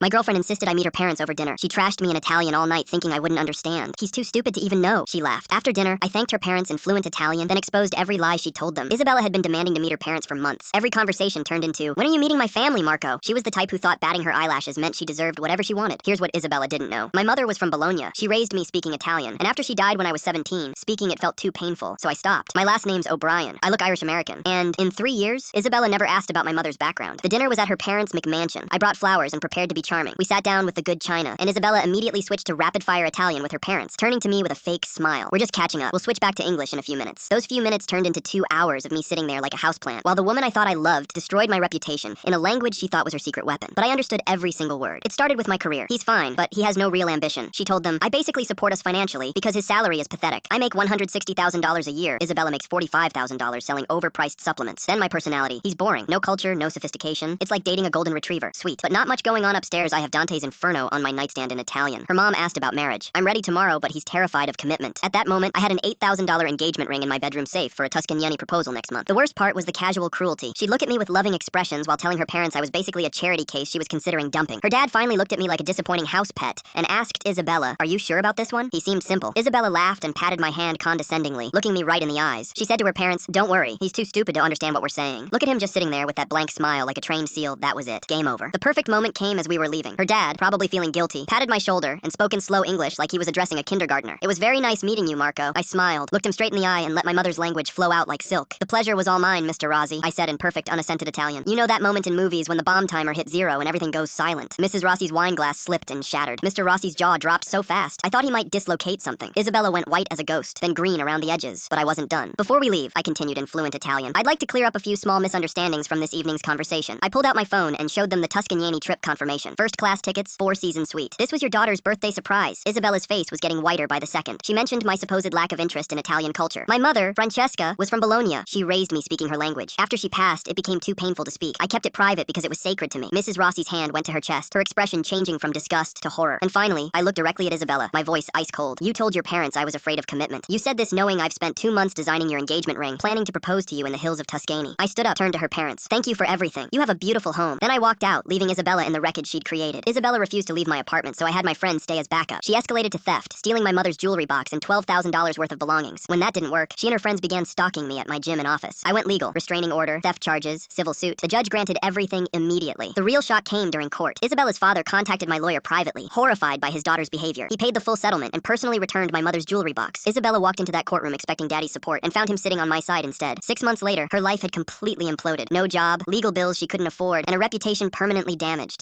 My girlfriend insisted I meet her parents over dinner. She trashed me in Italian all night thinking I wouldn't understand. He's too stupid to even know, she laughed. After dinner, I thanked her parents in fluent Italian, then exposed every lie she told them. Isabella had been demanding to meet her parents for months. Every conversation turned into, "When are you meeting my family, Marco?" She was the type who thought batting her eyelashes meant she deserved whatever she wanted. Here's what Isabella didn't know. My mother was from Bologna. She raised me speaking Italian, and after she died when I was 17, speaking it felt too painful, so I stopped. My last name's O'Brien. I look Irish American. And in 3 years, Isabella never asked about my mother's background. The dinner was at her parents' McMansion. I brought flowers and prepared to be charming. We sat down with the good china, and Isabella immediately switched to rapid-fire Italian with her parents, turning to me with a fake smile. "We're just catching up. We'll switch back to English in a few minutes." Those few minutes turned into 2 hours of me sitting there like a houseplant, while the woman I thought I loved destroyed my reputation in a language she thought was her secret weapon. But I understood every single word. It started with my career. "He's fine, but he has no real ambition." She told them, "I basically support us financially because his salary is pathetic. I make $160,000 a year. Isabella makes $45,000 selling overpriced supplements." Then my personality. "He's boring. No culture, no sophistication. It's like dating a golden retriever. Sweet, but not much going on upstairs. I have Dante's Inferno on my nightstand in Italian." Her mom asked about marriage. "I'm ready tomorrow, but he's terrified of commitment." At that moment, I had an $8,000 engagement ring in my bedroom safe for a Tuscany proposal next month. The worst part was the casual cruelty. She'd look at me with loving expressions while telling her parents I was basically a charity case she was considering dumping. Her dad finally looked at me like a disappointing house pet and asked Isabella, "Are you sure about this one?" He seemed simple. Isabella laughed and patted my hand condescendingly, looking me right in the eyes. She said to her parents, "Don't worry, he's too stupid to understand what we're saying. Look at him just sitting there with that blank smile like a trained seal. That was it. Game over." The perfect moment came as we were leaving. Her dad, probably feeling guilty, patted my shoulder and spoke in slow English like he was addressing a kindergartner. "It was very nice meeting you, Marco." I smiled, looked him straight in the eye, and let my mother's language flow out like silk. "The pleasure was all mine, Mr. Rossi," I said in perfect unaccented Italian. You know that moment in movies when the bomb timer hit 0 and everything goes silent. Mrs. Rossi's wine glass slipped and shattered. Mr. Rossi's jaw dropped so fast, I thought he might dislocate something. Isabella went white as a ghost, then green around the edges, but I wasn't done. "Before we leave," I continued in fluent Italian, "I'd like to clear up a few small misunderstandings from this evening's conversation." I pulled out my phone and showed them the Tuscany trip confirmation. First-class tickets, 4-season suite. This was your daughter's birthday surprise. Isabella's face was getting whiter by the second. She mentioned my supposed lack of interest in Italian culture. My mother, Francesca, was from Bologna. She raised me speaking her language. After she passed, it became too painful to speak. I kept it private because it was sacred to me. Mrs. Rossi's hand went to her chest, her expression changing from disgust to horror. And finally, I looked directly at Isabella, my voice ice cold. "You told your parents I was afraid of commitment. You said this knowing I've spent 2 months designing your engagement ring, planning to propose to you in the hills of Tuscany." I stood up, turned to her parents. "Thank you for everything. You have a beautiful home." Then I walked out, leaving Isabella in the wreckage she'd created. Isabella refused to leave my apartment, so I had my friends stay as backup. She escalated to theft, stealing my mother's jewelry box and $12,000 worth of belongings. When that didn't work, she and her friends began stalking me at my gym and office. I went legal, restraining order, theft charges, civil suit. The judge granted everything immediately. The real shock came during court. Isabella's father contacted my lawyer privately, horrified by his daughter's behavior. He paid the full settlement and personally returned my mother's jewelry box. Isabella walked into that courtroom expecting daddy's support and found him sitting on my side instead. 6 months later, her life had completely imploded. No job, legal bills she couldn't afford, and a reputation permanently damaged.